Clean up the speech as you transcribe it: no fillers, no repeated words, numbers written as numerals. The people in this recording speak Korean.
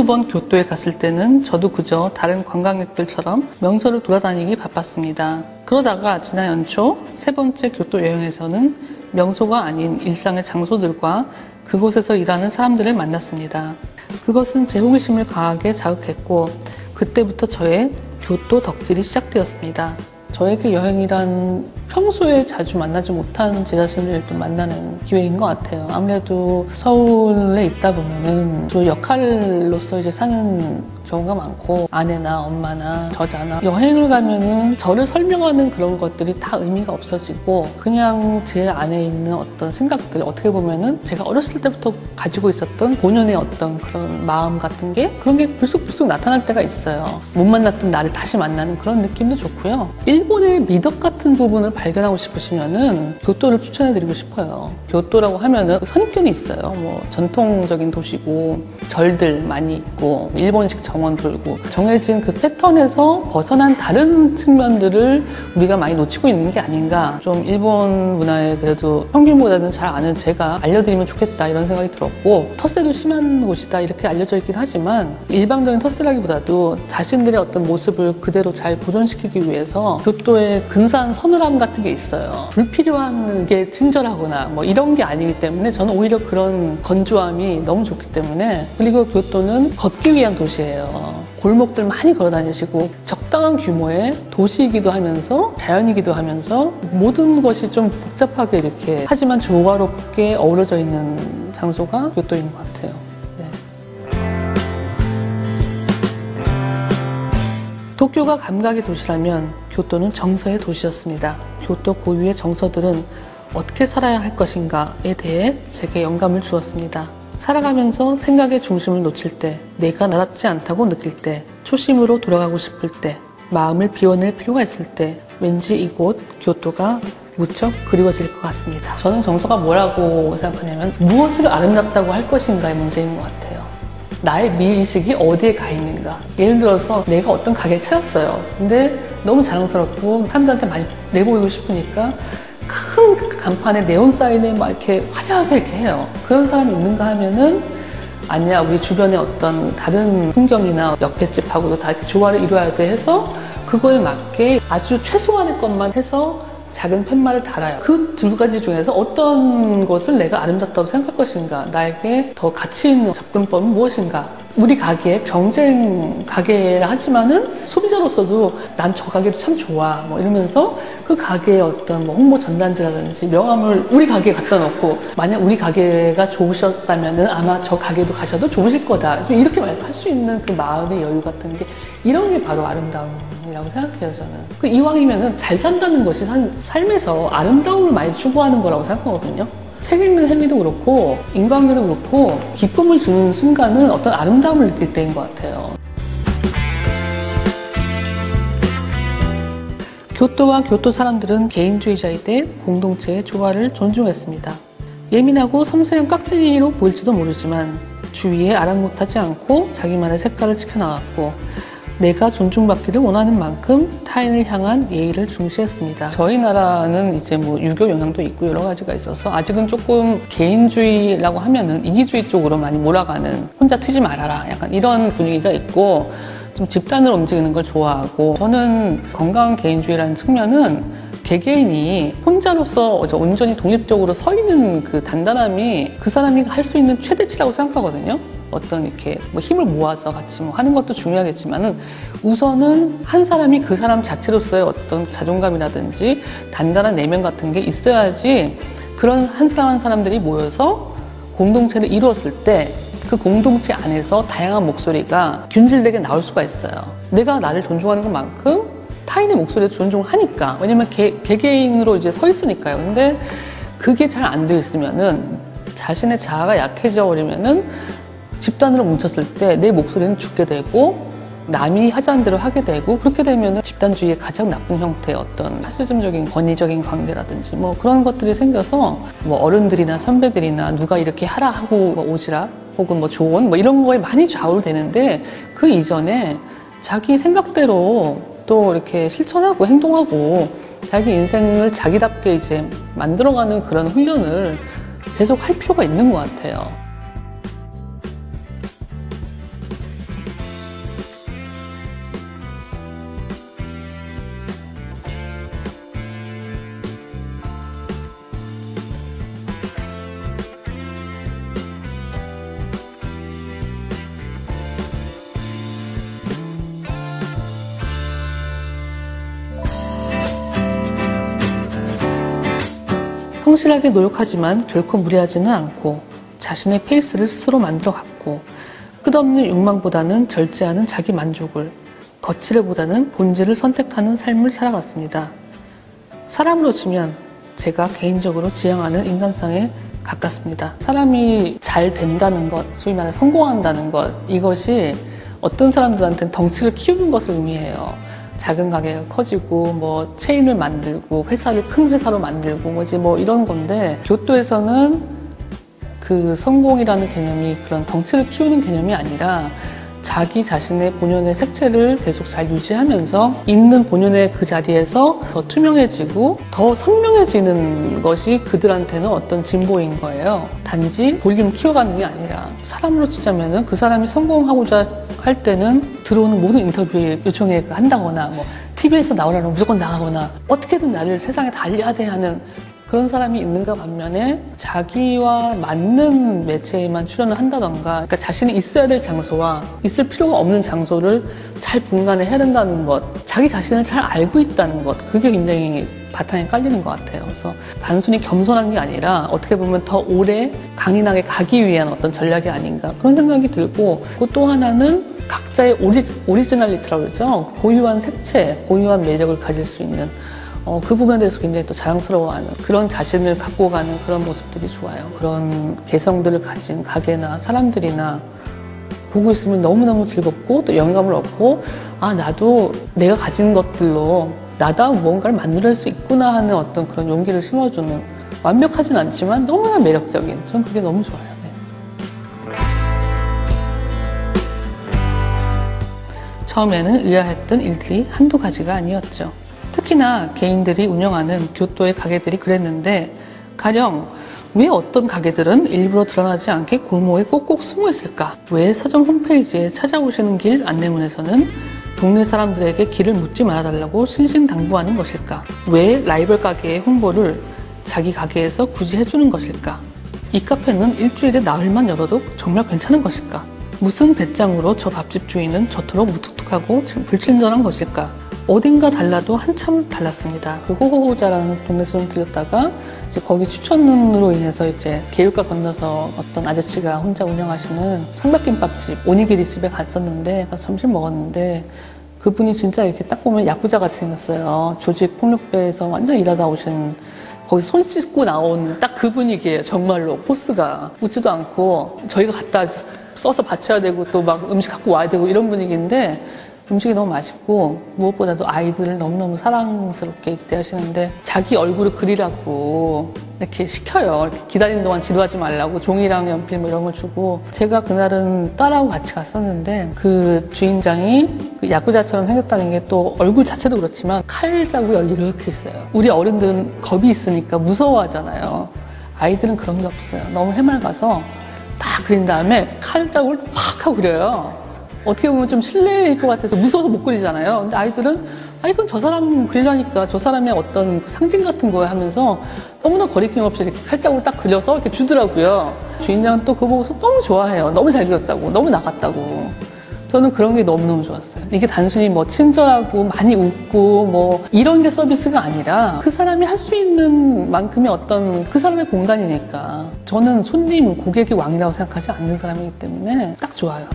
번 교토에 갔을 때는 저도 그저 다른 관광객들처럼 명소를 돌아다니기 바빴습니다. 그러다가 지난 연초 세 번째 교토 여행에서는 명소가 아닌 일상의 장소들과 그곳에서 일하는 사람들을 만났습니다. 그것은 제 호기심을 강하게 자극했고 그때부터 저의 교토 덕질이 시작되었습니다. 저에게 여행이란 평소에 자주 만나지 못한 제 자신을 좀 만나는 기회인 것 같아요. 아무래도 서울에 있다 보면은 주로 역할로서 이제 사는 경우가 많고 아내나 엄마나 저자나 여행을 가면은 저를 설명하는 그런 것들이 다 의미가 없어지고 그냥 제 안에 있는 어떤 생각들, 어떻게 보면은 제가 어렸을 때부터 가지고 있었던 본연의 어떤 그런 마음 같은 게 그런 게 불쑥불쑥 나타날 때가 있어요. 못 만났던 나를 다시 만나는 그런 느낌도 좋고요. 일본의 미덕 같은 부분을 발견하고 싶으시면은 교토를 추천해드리고 싶어요. 교토라고 하면은 선입견이 있어요. 뭐 전통적인 도시고 절들 많이 있고 일본식 정원 돌고 정해진 그 패턴에서 벗어난 다른 측면들을 우리가 많이 놓치고 있는 게 아닌가. 좀 일본 문화에 그래도 평균보다는 잘 아는 제가 알려드리면 좋겠다 이런 생각이 들었고 텃세도 심한 곳이다 이렇게 알려져 있긴 하지만 일방적인 텃세라기보다도 자신들의 어떤 모습을 그대로 잘 보존시키기 위해서 교토에 근사한 서늘함 같은 게 있어요. 불필요한 게 친절하거나 뭐 이런 게 아니기 때문에 저는 오히려 그런 건조함이 너무 좋기 때문에. 그리고 교토는 걷기 위한 도시예요. 골목들 많이 걸어 다니시고 적당한 규모의 도시이기도 하면서 자연이기도 하면서 모든 것이 좀 복잡하게 이렇게 하지만 조화롭게 어우러져 있는 장소가 교토인 것 같아요. 네. 도쿄가 감각의 도시라면 교토는 정서의 도시였습니다. 교토 고유의 정서들은 어떻게 살아야 할 것인가에 대해 제게 영감을 주었습니다. 살아가면서 생각의 중심을 놓칠 때, 내가 나답지 않다고 느낄 때, 초심으로 돌아가고 싶을 때, 마음을 비워낼 필요가 있을 때 왠지 이곳 교토가 무척 그리워질 것 같습니다. 저는 정서가 뭐라고 생각하냐면 무엇을 아름답다고 할 것인가의 문제인 것 같아요. 나의 미의식이 어디에 가 있는가. 예를 들어서 내가 어떤 가게를 찾았어요. 근데 너무 자랑스럽고 사람들한테 많이 내보이고 싶으니까 큰 간판에 네온 사인에 막 이렇게 화려하게 이렇게 해요. 그런 사람이 있는가 하면은 아니야, 우리 주변에 어떤 다른 풍경이나 옆에 집하고도 다 이렇게 조화를 이루어야 돼 해서 그거에 맞게 아주 최소한의 것만 해서 작은 팻말을 달아요. 그 두 가지 중에서 어떤 것을 내가 아름답다고 생각할 것인가, 나에게 더 가치 있는 접근법은 무엇인가. 우리 가게 경쟁 가게라 하지만은 소비자로서도 난 저 가게도 참 좋아 뭐 이러면서 그 가게의 어떤 뭐 홍보 전단지라든지 명함을 우리 가게에 갖다 놓고 만약 우리 가게가 좋으셨다면은 아마 저 가게도 가셔도 좋으실 거다 이렇게 말씀할 수 있는 그 마음의 여유 같은 게 이런 게 바로 아름다움이라고 생각해요. 저는 그 이왕이면은 잘 산다는 것이 삶에서 아름다움을 많이 추구하는 거라고 생각하거든요. 책 읽는 행위도 그렇고 인간관계도 그렇고 기쁨을 주는 순간은 어떤 아름다움을 느낄 때인 것 같아요. 교토와 교토 사람들은 개인주의자이되 공동체의 조화를 존중했습니다. 예민하고 섬세한 깍쟁이로 보일지도 모르지만 주위에 아랑곳하지 않고 자기만의 색깔을 지켜나갔고 내가 존중받기를 원하는 만큼 타인을 향한 예의를 중시했습니다. 저희 나라는 이제 뭐 유교 영향도 있고 여러 가지가 있어서 아직은 조금 개인주의라고 하면은 이기주의 쪽으로 많이 몰아가는 혼자 튀지 말아라 약간 이런 분위기가 있고 좀 집단으로 움직이는 걸 좋아하고 저는 건강한 개인주의라는 측면은 개개인이 혼자로서 온전히 독립적으로 서 있는 그 단단함이 그 사람이 할 수 있는 최대치라고 생각하거든요. 어떤 이렇게 뭐 힘을 모아서 같이 뭐 하는 것도 중요하겠지만은 우선은 한 사람이 그 사람 자체로서의 어떤 자존감이라든지 단단한 내면 같은 게 있어야지 그런 한 사람 한 사람들이 모여서 공동체를 이루었을 때 그 공동체 안에서 다양한 목소리가 균질되게 나올 수가 있어요. 내가 나를 존중하는 것만큼 타인의 목소리도 존중하니까. 왜냐면 개개인으로 이제 서 있으니까요. 근데 그게 잘 안 돼 있으면은 자신의 자아가 약해져 버리면은 집단으로 뭉쳤을 때 내 목소리는 죽게 되고 남이 하자는 대로 하게 되고 그렇게 되면 집단주의의 가장 나쁜 형태의 어떤 파시즘적인 권위적인 관계라든지 뭐 그런 것들이 생겨서 뭐 어른들이나 선배들이나 누가 이렇게 하라 하고 뭐 오지랖 혹은 뭐 조언 뭐 이런 거에 많이 좌우를 되는데 그 이전에 자기 생각대로 또 이렇게 실천하고 행동하고 자기 인생을 자기답게 이제 만들어가는 그런 훈련을 계속 할 필요가 있는 것 같아요. 성실하게 노력하지만 결코 무리하지는 않고 자신의 페이스를 스스로 만들어갔고 끝없는 욕망보다는 절제하는 자기 만족을, 거칠애보다는 본질을 선택하는 삶을 살아갔습니다. 사람으로 치면 제가 개인적으로 지향하는 인간상에 가깝습니다. 사람이 잘 된다는 것, 소위 말해 성공한다는 것, 이것이 어떤 사람들한테는 덩치를 키우는 것을 의미해요. 작은 가게가 커지고 뭐 체인을 만들고 회사를 큰 회사로 만들고 뭐 이런 건데, 교토에서는 그 성공이라는 개념이 그런 덩치를 키우는 개념이 아니라 자기 자신의 본연의 색채를 계속 잘 유지하면서 있는 본연의 그 자리에서 더 투명해지고 더 선명해지는 것이 그들한테는 어떤 진보인 거예요. 단지 볼륨 키워가는 게 아니라, 사람으로 치자면은 그 사람이 성공하고자 할 때는 들어오는 모든 인터뷰에 요청에 한다거나 뭐 TV에서 나오라면 무조건 나가거나 어떻게든 나를 세상에 다 알려야 돼 하는 그런 사람이 있는가 반면에, 자기와 맞는 매체에만 출연을 한다던가, 그러니까 자신이 있어야 될 장소와 있을 필요가 없는 장소를 잘 분간을 해야 된다는 것, 자기 자신을 잘 알고 있다는 것, 그게 굉장히 바탕에 깔리는 것 같아요. 그래서 단순히 겸손한 게 아니라 어떻게 보면 더 오래 강인하게 가기 위한 어떤 전략이 아닌가, 그런 생각이 들고, 또 하나는 각자의 오리지널리티라고 그러죠. 고유한 색채, 고유한 매력을 가질 수 있는 그 부분에 대해서 굉장히 또 자랑스러워하는 그런 자신을 갖고 가는 그런 모습들이 좋아요. 그런 개성들을 가진 가게나 사람들이나 보고 있으면 너무너무 즐겁고 또 영감을 얻고, 아, 나도 내가 가진 것들로 나다운 무언가를 만들어낼 수 있구나 하는 어떤 그런 용기를 심어주는, 완벽하진 않지만 너무나 매력적인, 저는 그게 너무 좋아요. 네. 처음에는 의아했던 일들이 한두 가지가 아니었죠. 특히나 개인들이 운영하는 교토의 가게들이 그랬는데, 가령 왜 어떤 가게들은 일부러 드러나지 않게 골목에 꼭꼭 숨어 있을까? 왜 서점 홈페이지에 찾아오시는 길 안내문에서는 동네 사람들에게 길을 묻지 말아달라고 신신당부하는 것일까? 왜 라이벌 가게의 홍보를 자기 가게에서 굳이 해주는 것일까? 이 카페는 일주일에 나흘만 열어도 정말 괜찮은 것일까? 무슨 배짱으로 저 밥집 주인은 저토록 무뚝뚝하고 불친절한 것일까? 어딘가 달라도 한참 달랐습니다. 그 호호호자라는 동네에서 좀 들렸다가 이제 거기 추천으로 인해서 이제 개울가 건너서 어떤 아저씨가 혼자 운영하시는 삼각김밥집, 오니기리 집에 갔었는데, 가서 점심 먹었는데, 그분이 진짜 이렇게 딱 보면 야쿠자 같이 생겼어요. 조직 폭력배에서 완전 일하다 오신, 거기 손 씻고 나온 딱 그 분위기예요. 정말로 포스가 웃지도 않고, 저희가 갖다 써서 바쳐야 되고 또 막 음식 갖고 와야 되고 이런 분위기인데, 음식이 너무 맛있고 무엇보다도 아이들을 너무너무 사랑스럽게 대하시는데, 자기 얼굴을 그리라고 이렇게 시켜요. 이렇게 기다리는 동안 지루하지 말라고 종이랑 연필 뭐 이런 걸 주고, 제가 그날은 딸하고 같이 갔었는데 그 주인장이 그 야쿠자처럼 생겼다는 게 또 얼굴 자체도 그렇지만 칼 자국이 여기 이렇게 있어요. 우리 어른들은 겁이 있으니까 무서워하잖아요. 아이들은 그런 게 없어요. 너무 해맑아서 딱 그린 다음에 칼 자국을 팍 하고 그려요. 어떻게 보면 좀 실례일 것 같아서 무서워서 못 그리잖아요. 근데 아이들은, 아, 이건 저 사람 그리려니까 저 사람의 어떤 상징 같은 거에 하면서 너무나 거리낌 없이 이렇게 칼자국을 딱 그려서 이렇게 주더라고요. 주인장은 또 그거 보고서 너무 좋아해요. 너무 잘 그렸다고, 너무 나갔다고. 저는 그런 게 너무너무 좋았어요. 이게 단순히 뭐 친절하고 많이 웃고 뭐 이런 게 서비스가 아니라 그 사람이 할 수 있는 만큼의 어떤 그 사람의 공간이니까. 저는 손님, 고객이 왕이라고 생각하지 않는 사람이기 때문에 딱 좋아요.